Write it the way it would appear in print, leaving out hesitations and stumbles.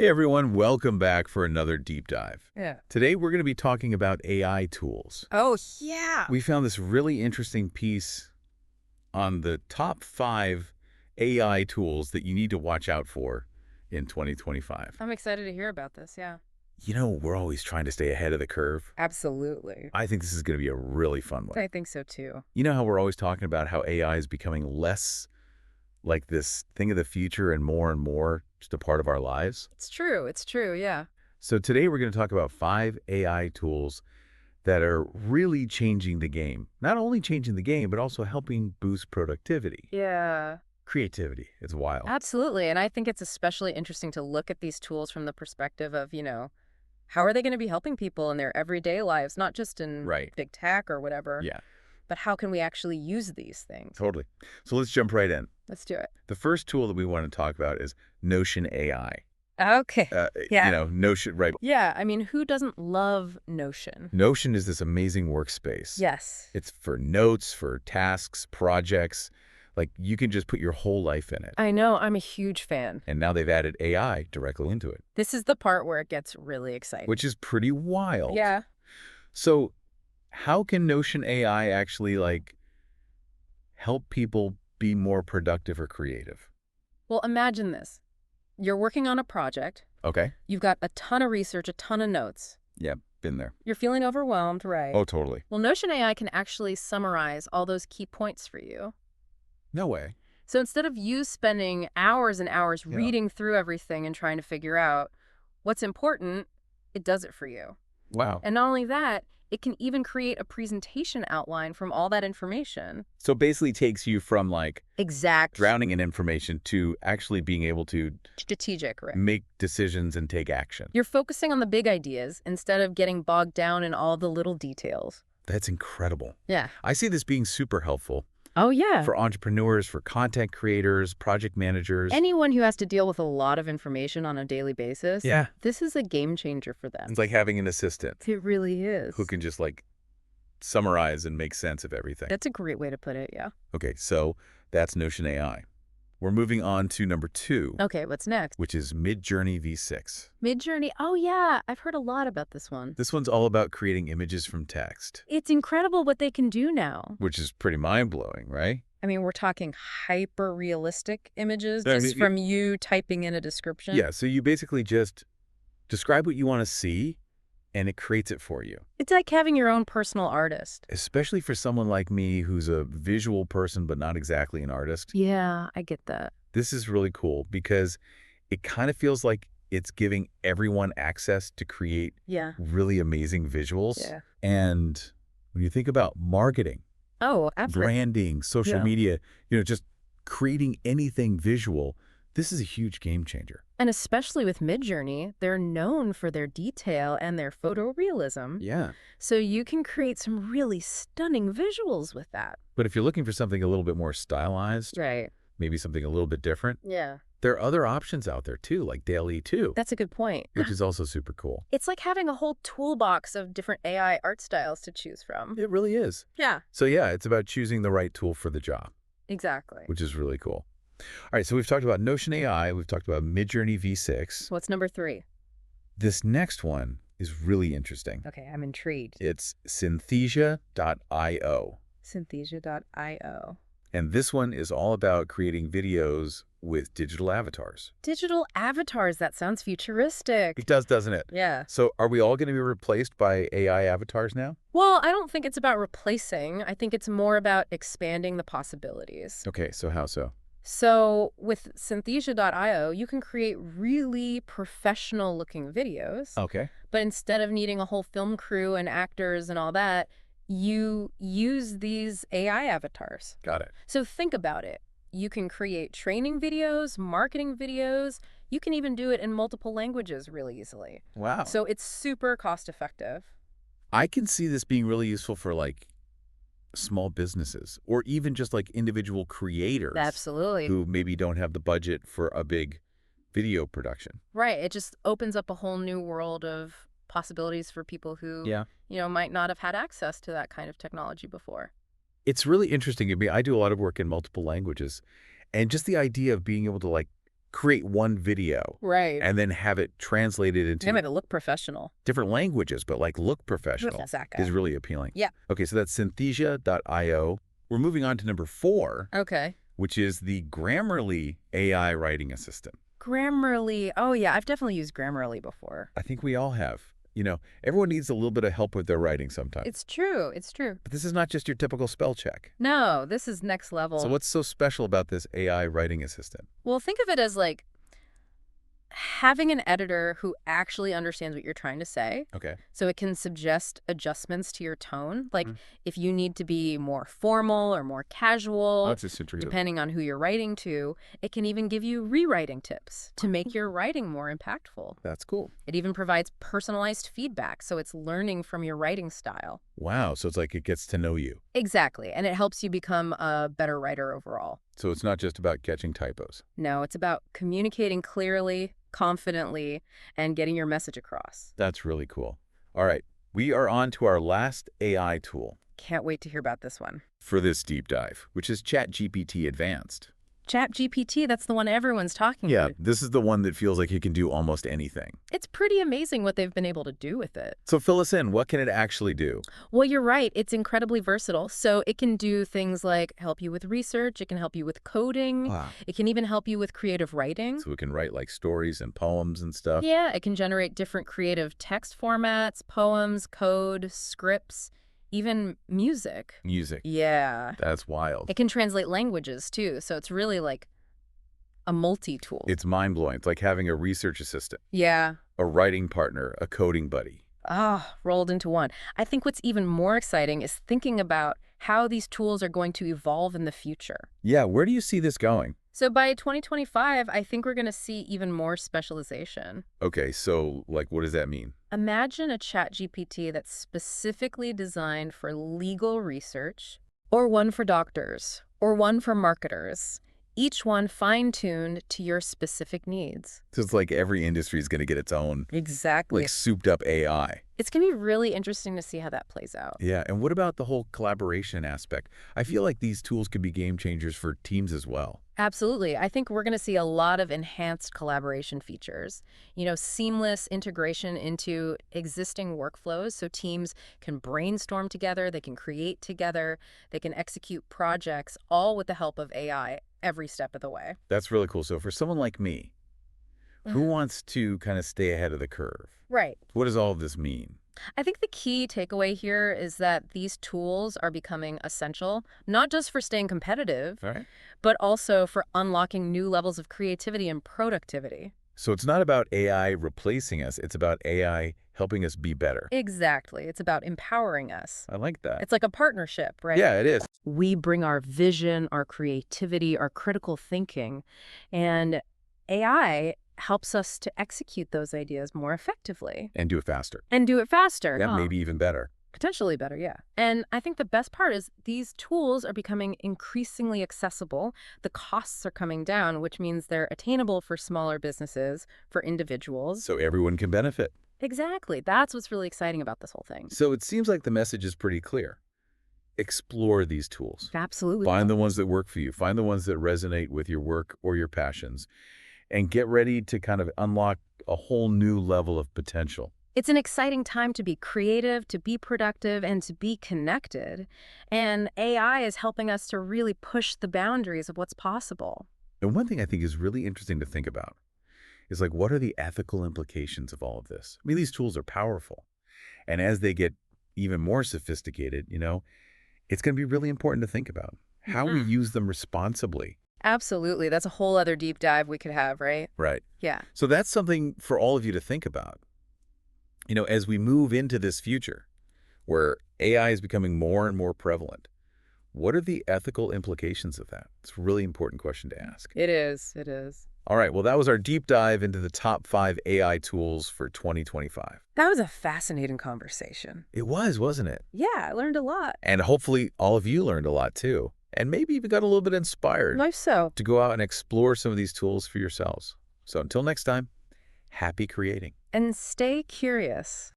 Hey everyone, welcome back for another deep dive. Yeah. Today we're going to be talking about AI tools. Oh, yeah. We found this really interesting piece on the top 5 AI tools that you need to watch out for in 2025. I'm excited to hear about this. Yeah. You know, we're always trying to stay ahead of the curve. Absolutely. I think this is going to be a really fun one. I think so too. You know how we're always talking about how AI is becoming less like this thing of the future and more just a part of our lives? It's true. It's true. Yeah. So today we're going to talk about 5 AI tools that are really changing the game. Not only changing the game, but also helping boost productivity. Yeah. Creativity. It's wild. Absolutely. And I think it's especially interesting to look at these tools from the perspective of, how are they going to be helping people in their everyday lives, not just in Right. big tech or whatever, Yeah, but how can we actually use these things? totally. So let's jump right in. Let's do it. The first tool that we want to talk about is Notion AI. Okay. Yeah. Notion, right? Yeah. I mean, who doesn't love Notion? Notion is this amazing workspace. Yes. It's for notes, for tasks, projects. Like you can just put your whole life in it. I know. I'm a huge fan. And now they've added AI directly into it, This is the part where it gets really exciting. which is pretty wild. Yeah. So how can Notion AI actually help people be more productive or creative? Well, imagine this. You're working on a project. Okay. You've got a ton of research, a ton of notes. Yeah, been there. You're feeling overwhelmed, right? Oh, totally. Well, Notion AI can actually summarize all those key points for you. No way. So instead of you spending hours and hours Yeah. reading through everything and trying to figure out what's important, it does it for you. Wow. And not only that, it can even create a presentation outline from all that information. So basically takes you from Exact. drowning in information to actually being able to Strategic, right? make decisions and take action. You're focusing on the big ideas instead of getting bogged down in all the little details. That's incredible. Yeah. I see this being super helpful Oh, yeah. for entrepreneurs, for content creators, project managers. Anyone who has to deal with a lot of information on a daily basis, Yeah. this is a game changer for them. It's like having an assistant It really is. who can just summarize and make sense of everything. That's a great way to put it, yeah. Okay, so that's Notion AI. We're moving on to number 2, Okay, what's next? which is Midjourney V6. Midjourney. Oh, yeah. I've heard a lot about this one. This one's all about creating images from text, It's incredible what they can do now. which is pretty mind-blowing, right? I mean, we're talking hyper-realistic images Yeah, just from you typing in a description. Yeah, so you basically just describe what you want to see, and it creates it for you. It's like having your own personal artist. Especially for someone like me who's a visual person but not exactly an artist. Yeah, I get that. This is really cool because it kind of feels like it's giving everyone access to create Yeah. really amazing visuals. Yeah. And when you think about marketing, Oh, absolutely. branding, social Yeah. media, just creating anything visual, this is a huge game changer. And especially with Midjourney, they're known for their detail and their photorealism. Yeah. So you can create some really stunning visuals with that. But if you're looking for something a little bit more stylized, Right. maybe something a little bit different, Yeah. there are other options out there too, like DALL-E 2, That's a good point. which is also super cool. It's like having a whole toolbox of different AI art styles to choose from. It really is. Yeah, So yeah, it's about choosing the right tool for the job, exactly. which is really cool. All right, so we've talked about Notion AI, we've talked about Midjourney V6. What's number 3? This next one is really interesting. Okay, I'm intrigued. It's synthesia.io. Synthesia.io. And this one is all about creating videos with digital avatars. Digital avatars, that sounds futuristic. It does, doesn't it? Yeah. So are we all going to be replaced by AI avatars now? Well, I don't think it's about replacing. I think it's more about expanding the possibilities. Okay, so how so? So with synthesia.io, you can create really professional looking videos, Okay. but instead of needing a whole film crew and actors and all that, you use these AI avatars. Got it. So think about it. You can create training videos, marketing videos. You can even do it in multiple languages really easily. Wow. So it's super cost effective. I can see this being really useful for small businesses or even just individual creators Absolutely. who maybe don't have the budget for a big video production. Right. It just opens up a whole new world of possibilities for people who, Yeah. might not have had access to that kind of technology before. It's really interesting to me. I do a lot of work in multiple languages, and just the idea of being able to create one video Right. and then have it translated They into make it look professional. different languages, but like look professional Exactly. is really appealing. Yeah. Okay, so that's synthesia.io. We're moving on to number 4, Okay. which is the Grammarly AI writing assistant. Grammarly. Oh, yeah. I've definitely used Grammarly before. I think we all have. Everyone needs a little bit of help with their writing sometimes. It's true. It's true. But this is not just your typical spell check. No, this is next level. So what's so special about this AI writing assistant? Well, think of it as like having an editor who actually understands what you're trying to say. Okay. So it can suggest adjustments to your tone. Like Mhm. if you need to be more formal or more casual, That's just interesting. depending on who you're writing to, it can even give you rewriting tips to make your writing more impactful. That's cool. It even provides personalized feedback, so it's learning from your writing style. Wow. So it's like it gets to know you. Exactly, and it helps you become a better writer overall. So it's not just about catching typos. No, it's about communicating clearly, confidently, and getting your message across. That's really cool. All right. We are on to our last AI tool Can't wait to hear about this one. for this deep dive, which is ChatGPT Advanced. ChatGPT, that's the one everyone's talking about. This is the one that feels like it can do almost anything. It's pretty amazing what they've been able to do with it. So fill us in. What can it actually do? Well, you're right. It's incredibly versatile. So it can do things like help you with research. It can help you with coding. Wow. It can even help you with creative writing. So it can write like stories and poems and stuff. Yeah, it can generate different creative text formats, poems, code, scripts, even music. Music. Yeah. That's wild. It can translate languages too. So it's really like a multi-tool. It's mind-blowing. It's like having a research assistant, Yeah. a writing partner, a coding buddy. Rolled into one. I think what's even more exciting is thinking about how these tools are going to evolve in the future. Yeah, where do you see this going? So by 2025, I think we're going to see even more specialization. Okay, so like what does that mean? Imagine a ChatGPT that's specifically designed for legal research, or one for doctors, or one for marketers, each one fine-tuned to your specific needs. So it's like every industry is going to get its own Exactly. like souped up AI. It's going to be really interesting to see how that plays out. Yeah, and what about the whole collaboration aspect? I feel like these tools could be game changers for teams as well. Absolutely. I think we're going to see a lot of enhanced collaboration features. Seamless integration into existing workflows so teams can brainstorm together, they can create together, they can execute projects, all with the help of AI every step of the way. That's really cool. So for someone like me, who wants to kind of stay ahead of the curve? Right. What does all of this mean? I think the key takeaway here is that these tools are becoming essential, not just for staying competitive, All right. but also for unlocking new levels of creativity and productivity. So it's not about AI replacing us. It's about AI helping us be better. Exactly. It's about empowering us. I like that. It's like a partnership, right? Yeah, it is. We bring our vision, our creativity, our critical thinking, and AI helps us to execute those ideas more effectively. And do it faster. And do it faster. Yeah, maybe even better. Potentially better, yeah. And I think the best part is these tools are becoming increasingly accessible. The costs are coming down, which means they're attainable for smaller businesses, for individuals. So everyone can benefit. Exactly. That's what's really exciting about this whole thing. So it seems like the message is pretty clear. Explore these tools. Absolutely. Find the ones that work for you. Find the ones that resonate with your work or your passions. And get ready to kind of unlock a whole new level of potential. It's an exciting time to be creative, to be productive, and to be connected. And AI is helping us to really push the boundaries of what's possible. And one thing I think is really interesting to think about is like, what are the ethical implications of all of this? I mean, these tools are powerful. And as they get even more sophisticated, it's going to be really important to think about how we use them responsibly. Absolutely. That's a whole other deep dive we could have, right? Right. Yeah. So that's something for all of you to think about. As we move into this future where AI is becoming more and more prevalent, what are the ethical implications of that? It's a really important question to ask. It is. It is. All right. Well, that was our deep dive into the top 5 AI tools for 2025. That was a fascinating conversation. It was, wasn't it? Yeah, I learned a lot. And hopefully all of you learned a lot too. And maybe even got a little bit inspired Life so. to go out and explore some of these tools for yourselves. So until next time, happy creating. And stay curious.